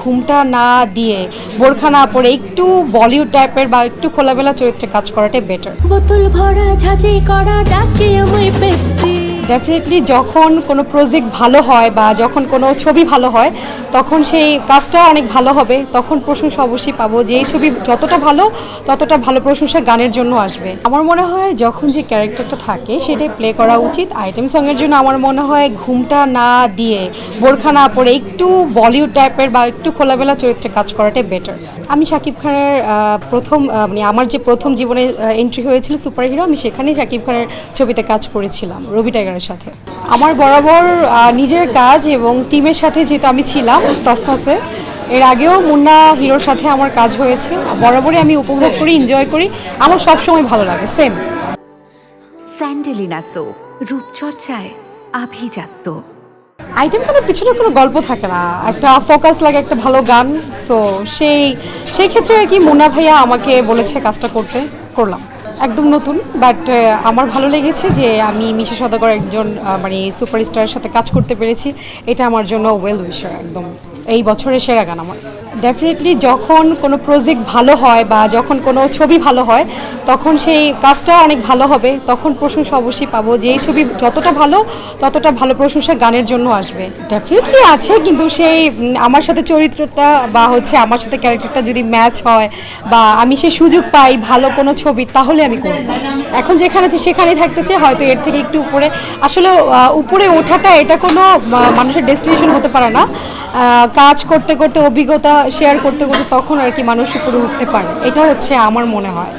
ঘুমটা না দিয়ে বোরখা না পরে একটু বলিউড টাইপের বা একটু খোলামেলা চরিত্রে কাজ করাটাই বেটার। বোতল ভরা ঝাঁঝি করা ডাকে আমায় পেপসি। ডেফিনেটলি যখন কোনো প্রজেক্ট ভালো হয় বা যখন কোনো ছবি ভালো হয় তখন সেই কাজটা অনেক ভালো হবে, তখন প্রশংসা অবশ্যই পাবো যে এই ছবি যতটা ভালো প্রশংসা গানের জন্য আসবে। আমার মনে হয় যখন যে ক্যারেক্টারটা থাকে সেটাই প্লে করা উচিত। আইটেম সঙের জন্য আমার মনে হয় ঘুমটা না দিয়ে বোরখা না পরে একটু বলিউড টাইপের বা একটু খোলামেলা চরিত্রে কাজ করাটাই বেটার। আমি শাকিব খানের মানে আমার যে প্রথম জীবনে এন্ট্রি হয়েছিল সুপার হিরো, আমি সেখানেই শাকিব খানের ছবিতে কাজ করেছিলাম রবি টাইগারের সাথে। আমার বরাবর নিজের কাজ এবং টিমের সাথে যেহেতু আমি ছিলাম তসনসে, এর আগেও মুন্না হিরোর সাথে আমার কাজ হয়েছে, বরাবরই আমি উপভোগ করি, এনজয় করি, আমার সবসময় ভালো লাগে। সেম স্যান্ডেলিনা সো রূপচর্চায় আভিজাত্য। আইটেম গানের পিছনে কোনো গল্প থাকে না, একটা ফোকাস লাগে একটা ভালো গান। সো সেই ক্ষেত্রে আর কি মুন্না ভাইয়া আমাকে বলেছে কাজটা করলাম। একদম নতুন, বাট আমার ভালো লেগেছে যে আমি মিশা সওদাগর একজন মানে সুপারস্টারের সাথে কাজ করতে পেরেছি। এটা আমার জন্য ওয়েল উইশার, একদম এই বছরের সেরা গান আমার। ডেফিনেটলি যখন কোনো প্রজেক্ট ভালো হয় বা যখন কোনো ছবি ভালো হয় তখন সেই কাজটা অনেক ভালো হবে, তখন প্রশংসা অবশ্যই পাবো যে এই ছবি যতটা ভালো প্রশংসা গানের জন্য আসবে। ডেফিনেটলি আছে, কিন্তু সেই আমার সাথে চরিত্রটা বা আমার সাথে ক্যারেক্টারটা যদি ম্যাচ হয় বা আমি সেই সুযোগ পাই ভালো কোনো ছবি, তাহলে আমি করব। এখন যেখানে আছি সেখানেই থাকতে চাই, হয়তো এর থেকে একটু উপরে। আসলে উপরে ওঠাটা এটা কোনো মানুষের ডেস্টিনেশন হতে পারে না, কাজ করতে করতে অভিজ্ঞতা শেয়ার করতে করতে তখন আর কি মানুষ উপরে উঠতে পারে, এটা হচ্ছে আমার মনে হয়।